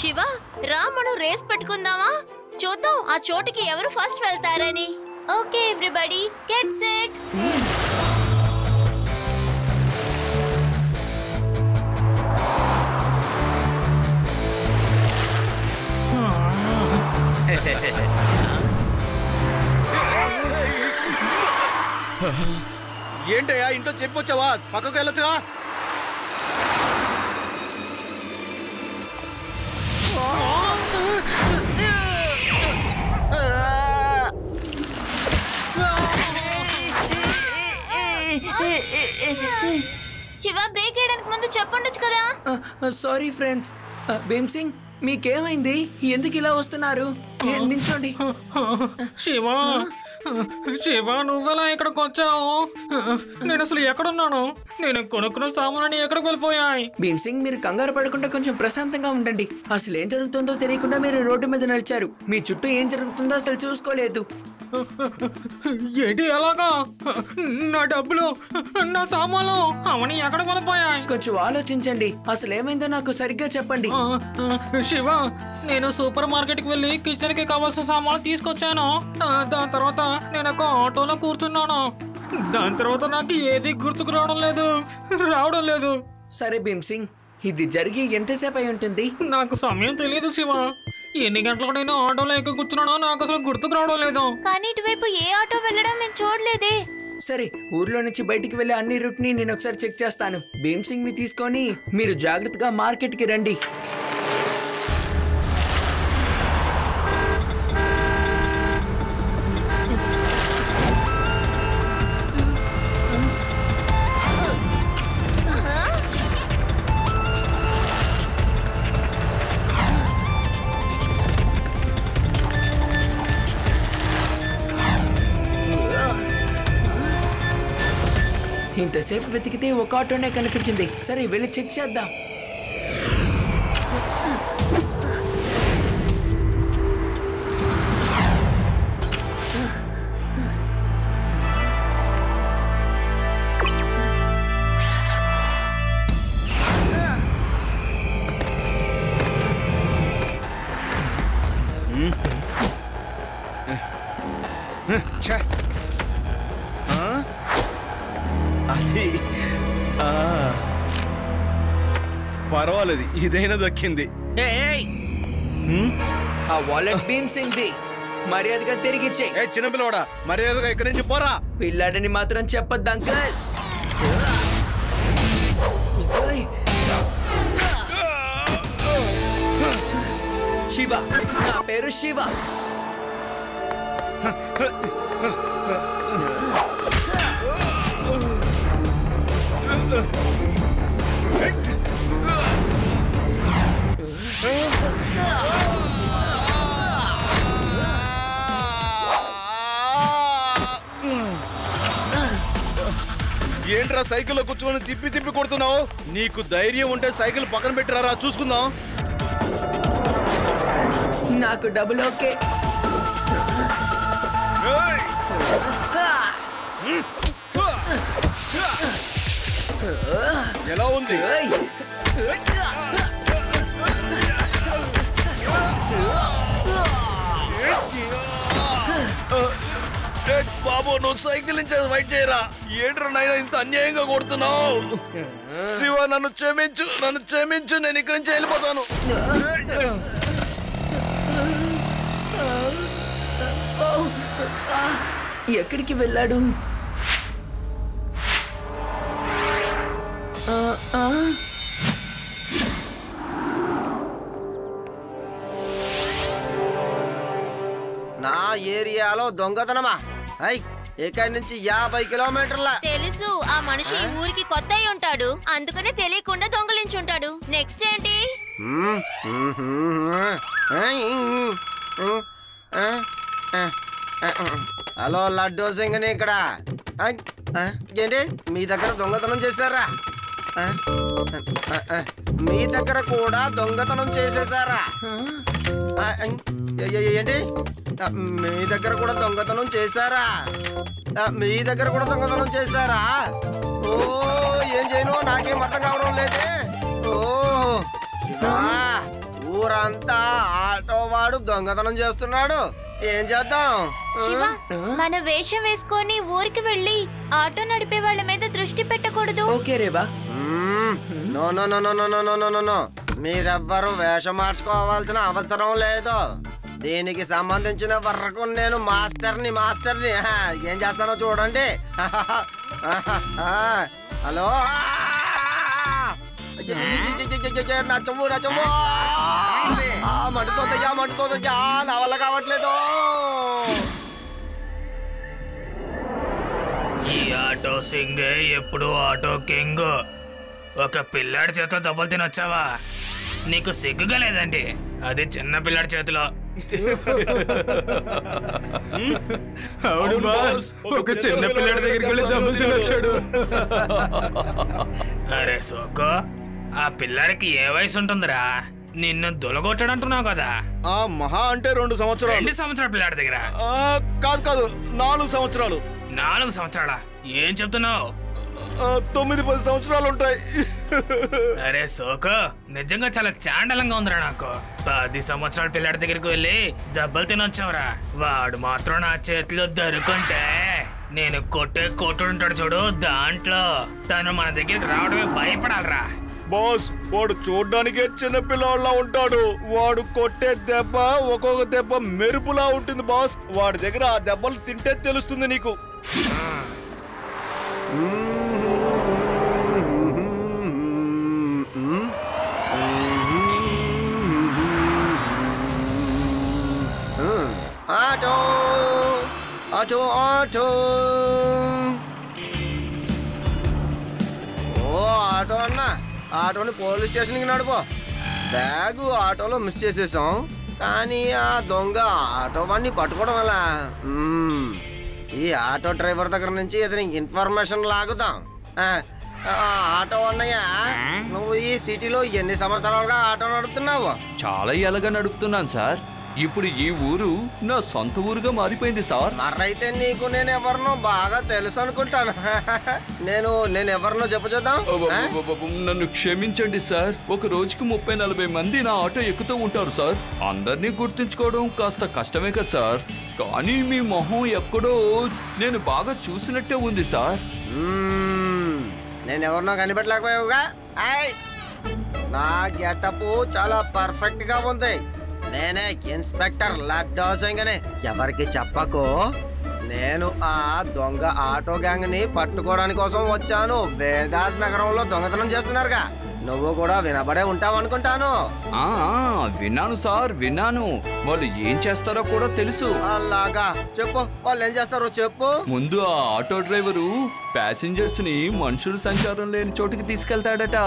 శివ, రా మనం రేస్ పెట్టుకుందామా? చూద్దాం ఆ చోటుకి ఎవరు ఫస్ట్ వెళ్తారని. Okay everybody, get set. ఏంటయ్యా ఇంట్లో చెప్పొచ్చావా? పక్కకు వెళ్ళొచ్చుగా. శివ, బ్రేక్ వేయడానికి ముందు చెప్పుండొచ్చు కదా. Sorry friends. భీమ్ సింగ్, మీకేమైంది? ఎందుకు ఇలా వస్తున్నారు? నించోండి. శివా, శివా, నువ్వెలా ఇక్కడికి వచ్చావు? నేను అసలు ఎక్కడున్నాను? నేను కొనుక్కున్న సామాన్లు ఎక్కడికి వెళ్ళిపోయాయి? భీమ్ సింగ్, మీరు కంగారు పడకుండా కొంచెం ప్రశాంతంగా ఉండండి. అసలు ఏం జరుగుతుందో తెలియకుండా మీరు రోడ్డు మీద నడిచారు. మీ చుట్టూ ఏం జరుగుతుందో అసలు చూసుకోలేదు. ఏంటి ఎలాగా? నా డబ్బులు, నా సామాన్లు అవన్నీ ఎక్కడ వెళ్ళిపోయాయి? కొంచెం ఆలోచించండి. అసలు ఏమైందో నాకు సరిగ్గా చెప్పండి. శివ, నేను సూపర్ మార్కెట్ కి వెళ్ళి కిచెన్ కి కావాల్సిన సామాన్లు తీసుకొచ్చాను. దాని తర్వాత నేను ఒక ఆటోలో కూర్చున్నాను. దాని తర్వాత నాకు ఏది గుర్తుకు రావడం లేదు. సరే భీమ్ సింగ్, ఇది జరిగి ఎంతసేపు అయి ఉంటుంది? నాకు సమయం తెలియదు శివ. ఎన్ని గంటలకు నేను ఆటోలో ఎక్కి కూర్చున్నానో నాకు అసలు గుర్తుకు రావడం లేదు. కానీ ఇటువైపు ఏ ఆటో వెళ్ళడం మేము చూడలేదే. సరే, ఊర్లో నుంచి బయటికి వెళ్ళే అన్ని రూట్ ని నేను ఒకసారి చెక్ చేస్తాను. భీమ్ సింగ్ ని తీసుకొని మీరు జాగ్రత్తగా మార్కెట్ కి రండి. ఇంతసేపు వెతికితే ఒక ఆటోనే కనిపించింది. సరే, వెళ్ళి చెక్ చేద్దాం. అది పర్వాలేదు, ఇదైనా దక్కింది. ఆ వాలెట్ భీమ్ సింగ్ ది. మర్యాదగా తిరిగిచ్చే. చిన్నపిల్లవాడా, మర్యాదగా ఇక్కడి నుంచి పోరా. పిల్లాడని మాత్రం చెప్పొద్దు అంకల్. శివ, నా పేరు శివ. ఏంట్రా సైకిల్లో కూర్చొని తిప్పి తిప్పి కొడుతున్నావు? నీకు ధైర్యం ఉంటే సైకిల్ పక్కన పెట్టిరారా, చూసుకుందాం. నాకు డబుల్ ఓకే. ఎలా ఉంది? బాబు, నువ్వు సైకిల్ నుంచి వైట్ చేయరా. ఏంట్రా నాయనా ఇంత అన్యాయంగా కొడుతున్నావు? శివ, నన్ను క్షమించు, నేను ఇక్కడి నుంచి వెళ్ళిపోతాను. ఎక్కడికి వెళ్ళాడు? నా ఏరియాలో దొంగతనమా? ఇక్కడి నుంచి 50 కిలోమీటర్ల. తెలుసు, ఆ మనిషి ఊరికి కొత్త అయి ఉంటాడు, అందుకనే తెలియకుండా దొంగలించుంటాడు. నెక్స్ట్ ఏంటి? హలో లడ్డూ సింగ్, ఇక్కడ ఏంటి మీ దగ్గర దొంగతనం చేశారా? మీ దగ్గర కూడా దొంగతనం చేసేసారా? ఏంటి మీ దగ్గర కూడా దొంగతనం చేశారా? ఓ, ఏం చేయను నాకేం అర్థం కావడం లేదే. ఓ, ఊరంతా ఆటో వాడు దొంగతనం చేస్తున్నాడు. ఏం చేద్దాం? శివ, మన వేషం వేసుకొని ఊరికి వెళ్ళి ఆటో నడిపే వాళ్ళ మీద దృష్టి పెట్టకూడదు. Okay Reva. No no no no no no no no no, మీరెవ్వరూ వేషం మార్చుకోవాల్సిన అవసరం లేదు. దీనికి సంబంధించిన వరకు నేను మాస్టర్ని. ఏం చేస్తానో చూడండి. హలో, నచ్చము మండుతోందయ్యా, నా వల్ల కావట్లేదు. ఈ ఆటో సింగే ఎప్పుడు ఆటో కింగ్. ఒక పిల్లాడి చేతిలో దెబ్బలు తినొచ్చావా? నీకు సిగ్గుగా లేదండి? అది చిన్న పిల్లాడి చేతిలో. అవును బాస్, ఒక చిన్న పిల్లాడి దగ్గరికి వెళ్ళి దెబ్బలు తినొచ్చాడు. అరే సోకో, ఆ పిల్లాడికి ఏ వయసు ఉంటుందిరా? నిన్ను దొలగొట్టాడంటున్నావు కదా. మహా అంటే 2 సంవత్సరాలు. 2 సంవత్సరాల పిల్లాడి దగ్గర? కాదు 4 సంవత్సరాలు. 4 సంవత్సరాలా? ఏం చెప్తున్నావు? 9-10 సంవత్సరాలు ఉంటాయి. అరే సోకో, నిజంగా చాలా చాండలంగా ఉందిరా నాకు. 10 సంవత్సరాల పిల్లాడి దగ్గరికి వెళ్ళి దెబ్బలు తినొచ్చావురా. వాడు మాత్రం నా చేతిలో దొరుకుంటే నేను కొట్టే కొట్టుడుంటాడు చూడు, దాంట్లో తను మన దగ్గరికి రావడమే భయపడాలరా. బాస్, వాడు చూడ్డానికే చిన్న పిల్లవాళ్ళ ఉంటాడు. వాడు కొట్టే దెబ్బ ఒక్కొక్క దెబ్బ మెరుపులా ఉంటుంది బాస్. వాడి దగ్గర ఆ దెబ్బలు తింటే తెలుస్తుంది నీకు. ఆటో ఆటో ఆటో, ఓ ఆటో అన్నా, ఆటోని పోలీస్ స్టేషన్కి నడుపో. బ్యాగు ఆటోలో మిస్ చేసేసాం, కానీ ఆ దొంగ ఆటో వాడిని పట్టుకోవడం వల్ల ఈ ఆటో డ్రైవర్ దగ్గర నుంచి ఏదైనా ఇన్ఫర్మేషన్ లాగుదాం. ఆటో అన్నయ్య, నువ్వు ఈ సిటీలో ఎన్ని సంవత్సరాలుగా ఆటో నడుపుతున్నావు? చాలా ఎలాగా నడుపుతున్నాను సార్. ఇప్పుడు ఈ ఊరు నా సొంత ఊరుగా మారిపోయింది సార్. మరైతే నీకు నేను ఎవరినో బాగా తెలుసు అనుకుంటాను. నేను ఎవరినో చూద్దాం. నన్ను క్షమించండి సార్. ఒక రోజుకి 30-40 మంది నా ఆటో ఎక్కుతూ ఉంటారు సార్. అందరినీ గుర్తుంచుకోవడం కాస్త కష్టమే కదా సార్. కానీ మీ మొహం ఎక్కడో నేను బాగా చూసినట్టే ఉంది సార్. నేను ఎవరినో కనిపెట్టలేకపోయావుగా. నా గెటప్ చాలా పర్ఫెక్ట్ గా ఉంది. నేనే ఇన్స్పెక్టర్ లడ్డో సింగ్ అని. ఎవరికి చెప్పకు. నేను ఆ దొంగ ఆటో గ్యాంగ్ ని పట్టుకోవడానికి కోసం వచ్చాను. వేదాస్ నగరంలో దొంగతనం చేస్తున్నారుగా, నువ్వు కూడా వినబడే ఉంటావు అనుకుంటాను. విన్నాను సార్, విన్నాను. వాళ్ళు ఏం చేస్తారో కూడా తెలుసు. అలాగా, చెప్పు, వాళ్ళు ఏం చేస్తారో చెప్పు. ముందు ఆ ఆటో డ్రైవరు ప్యాసింజర్స్ ని మనుషులు సంచారం లేని చోటుకి తీసుకెళ్తాడట.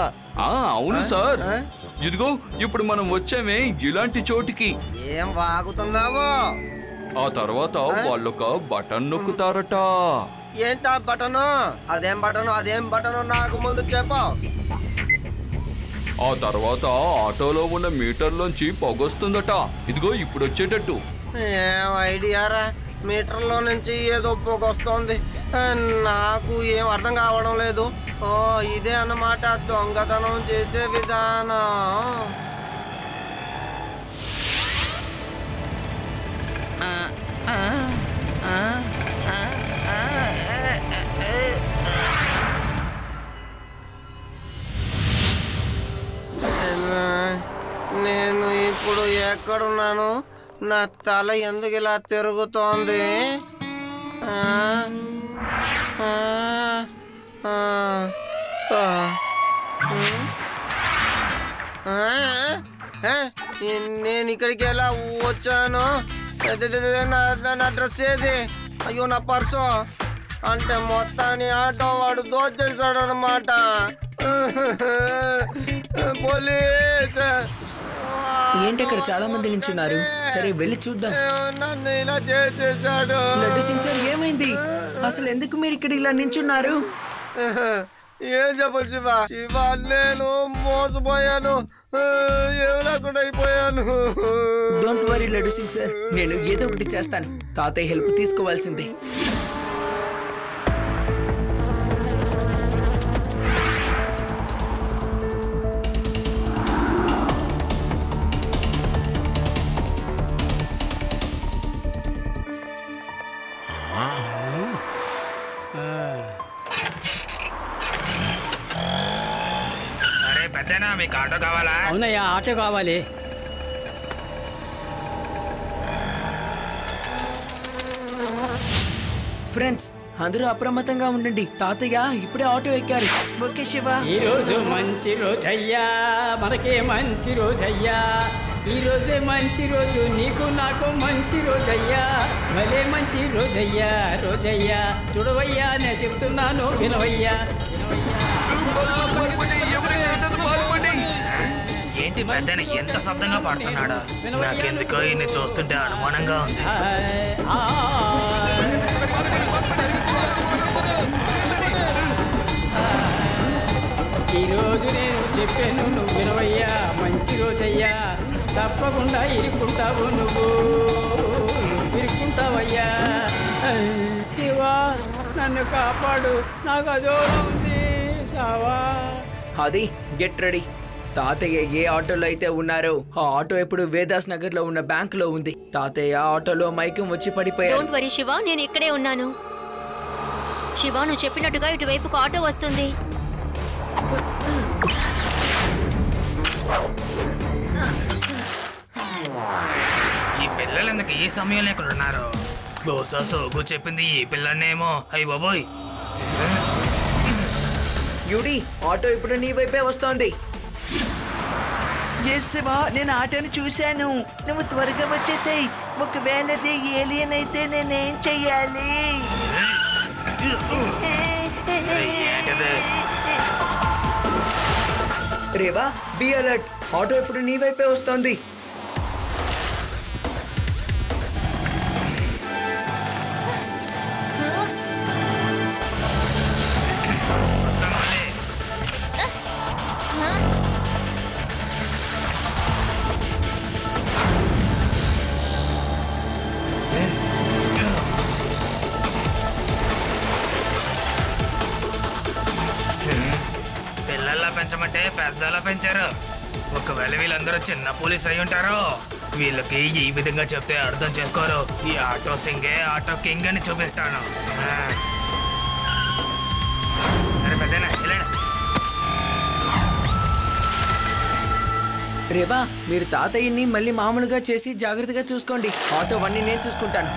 అవును సార్. ఇదిగో ఇప్పుడు మనం వచ్చామే ఇలాంటి చోటికి. ఏం వాగుతున్నావు? ఆ తర్వాత వాళ్ళొక బటన్ నొక్కుతారట. ఏంటా బటను? అదేం బటను నాకు ముందు చెప్పు. ఆ తర్వాత ఆటోలో ఉన్న మీటర్లోంచి పొగొస్తుందట. ఇదిగో ఇప్పుడు వచ్చేటట్టు. ఏం ఐడియారా? మీటర్లో నుంచి ఏదో పొగొస్తోంది. నాకు ఏం అర్థం కావడం లేదు. ఇదే అన్నమాట దొంగతనం చేసే విధానం. నేను ఇప్పుడు ఎక్కడున్నాను? నా తల ఎందుకు ఇలా తిరుగుతోంది? నేను ఇక్కడికి ఎలా వచ్చాను? నా డ్రెస్ ఏది? అయ్యో, నా పర్సు. అంటే మొత్తాన్ని ఆటో వాడు దోచేశాడు అన్నమాట. పోలీస్! ఏంటి ఇక్కడ చాలా మంది నించున్నారు? సరే వెళ్ళి చూద్దాం. నన్ను ఇలా చేసేసాడు. లడ్డు సింగ్ సార్, ఏమైంది? అసలు ఎందుకు మీరు ఇక్కడ ఇలా నించున్నారు? ఏం చెప్పాలి శివ, నేను మోసపోయాను. ఏమైనా కూడా అయిపోయాను. Don't worry laddu Singh sir, నేను ఏదో ఒకటి చేస్తాను. తాతయ్య హెల్ప్ తీసుకోవాల్సిందే. పెద్దనా మీకు ఆటో కావాలా? అవునయ్యా, ఆటో కావాలి. ఫ్రెండ్స్, అందరూ అప్రమత్తంగా ఉండండి. తాతయ్య ఇప్పుడే ఆటో ఎక్కారు. ఓకే శివ. ఈ రోజు మంచి రోజయ్యా, మనకే మంచి రోజయ్యా. ఈ రోజే మంచి రోజు, నీకు నాకు మంచి రోజయ్యా. భలే మంచి రోజయ్యా, రోజయ్యా. చూడవయ్యా, నేను చెప్తున్నాను, వినవయ్యా, వినవయ్యా. ఏంటి పెద్దన ఎంత శబ్దంగా పాడుతున్నాడా? నాకెందుకో ఈయన్ని చూస్తుంటే అనుమానంగా ఉంది. ఈరోజు నేను చెప్పాను, నువ్వు వినవయ్యా. మంచి రోజయ్యా, తప్పకుండా ఇరుక్కుంటావు, నువ్వు ఇరుక్కుంటావయ్యా. శివా, నన్ను కాపాడు, నాకు అదో ఉంది. సావా. అది గెట్ రెడీ. తాతయ్య ఏ ఆటోలో అయితే ఉన్నారో ఆ ఆటో ఇప్పుడు వేదాస్ నగర్ లో ఉన్న బ్యాంక్ లో ఉంది. తాతయ్య ఆటోలో మైకం వచ్చి పడిపోయారు. డోంట్ వరీ శివ, నేను ఇక్కడే ఉన్నాను. శివ, నువ్వు చెప్పినట్టుగా ఇటువైపుకు ఆటో వస్తుంది. ఈ పిల్లలు ఎందుకు ఈ సమయంలో ఇక్కడ ఉన్నారు? బహుశా సోగు చెప్పింది ఈ పిల్లనేమో. అయ్యి బాబోయ్. యూడి, ఆటో ఇప్పుడు నీ వైపే వస్తోంది. నేను ఆటోని చూశాను. నువ్వు త్వరగా వచ్చేసాయి. ఒకవేళ అది ఏలియన్ అయితే నేనేం చెయ్యాలి? Rewa, be alert. ఆటో ఇప్పుడు నీ వైపే వస్తోంది. పిల్లల్లా పెంచమంటే పెద్దలా పెంచారు. ఒకవేళ వీళ్ళందరూ చిన్న పోలీస్ అయి ఉంటారు. వీళ్ళకి ఈ విధంగా చెప్తే అర్థం చేసుకోరు. ఈ ఆటో సింగే ఆటో కింగ్ అని చూపిస్తాను. రేవా, మీరు తాతయ్యని మళ్ళీ మామూలుగా చేసి జాగ్రత్తగా చూసుకోండి. ఆటో వన్నీ నేను చూసుకుంటాను.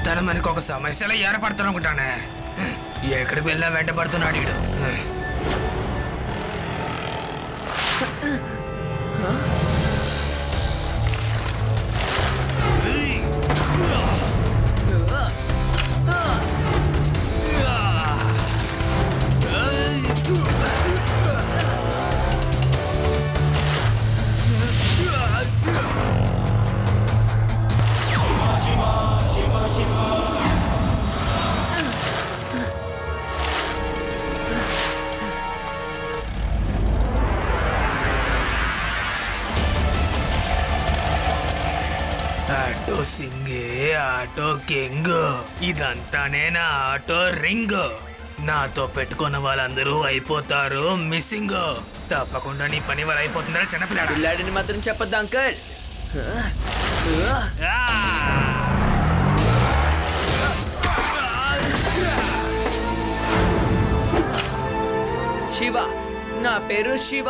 తను మనకు ఒక సమస్యలో ఏర్పడుతునుకుంటానే. ఎక్కడికి వెళ్ళా వెంటబడుతున్నాడు వీడు. ఆటో సింగే ఆటో కింగ్, ఇదంతానే నా ఆటో రింగ్. నాతో పెట్టుకున్న వాళ్ళందరూ అయిపోతారు మిస్సింగ్. తప్పకుండా నీ పని వాళ్ళు అయిపోతుందా చిన్నపిల్లాడు? పిల్లాడిని మాత్రం చెప్పొద్దు అంకల్. శివ, నా పేరు శివ.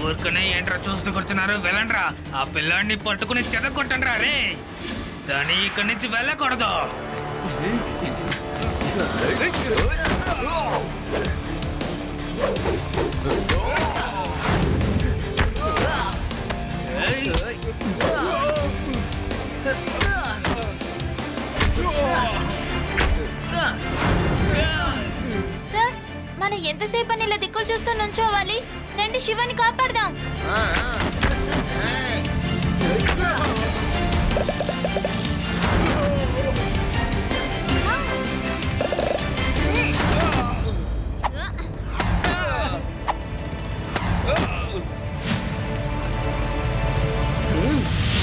ఊరుకునే ఏంట్రా చూస్తూ కూర్చున్నారు? వెళ్ళండ్రా, ఆ పిల్లాడిని పట్టుకుని చెదగొట్టండ్రా. రే, దాన్ని ఇక్కడి నుంచి వెళ్ళకూడదు. శివాని కాపాడదాం.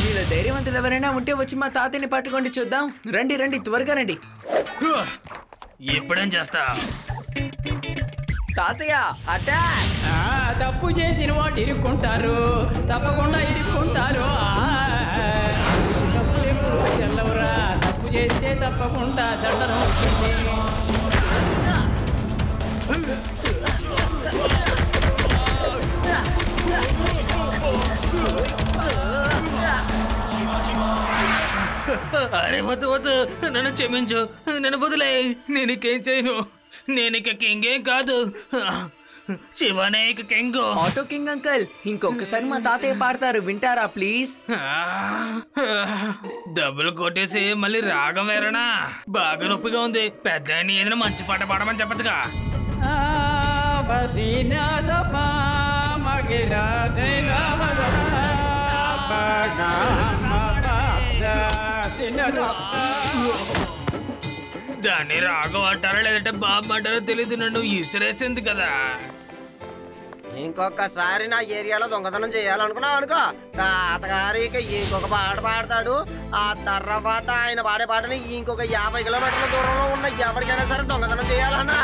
వీళ్ళ ధైర్యవంతులు ఎవరైనా ఉంటే వచ్చి మా తాతయ్యని పట్టుకోండి చూద్దాం. రండి రండి, త్వరగా రండి. ఎప్పుడేం చేస్తా? తాతయ్య అటాక్! తప్పు చేసిన వాడు ఇరుక్కుంటారు, తప్పకుండా ఇరుక్కుంటారు. తప్పులు ఎప్పుడు చెల్లవురా, తప్పు చేస్తే తప్పకుండా దండన వస్తుంది. అరే వద్దు వద్దు, నన్ను క్షమించు, నన్ను వదిలే. నేను ఇంకేం చేయను. నేను ఇక కింగేం కాదు, శివనే ఇక కింగ్. ఆటో కింగ్ అంకల్, ఇంకొకసారి మా తాతయ్య పాడతారు, వింటారా ప్లీజ్? డబ్బులు కొట్టేసి మళ్ళీ రాగం వేరేనా? బాగా నొప్పిగా ఉంది. పెద్ద ఏదైనా మంచి పాట పాడమని చెప్పచ్చుగా. దాన్ని రాగం అంటారా లేదంటే బాబు అంటారో తెలియదు. నన్ను ఇసిరేసింది కదా. ఇంకొకసారి నా ఏరియాలో దొంగతనం చేయాలనుకున్నావు అనుకో, తాతగారికి ఇంకొక పాట పాడతాడు. ఆ తర్వాత ఆయన పాడే పాటని ఇంకొక 50 కిలోమీటర్ల దూరంలో ఉన్న ఎవరికైనా సరే దొంగతనం చేయాలన్నా.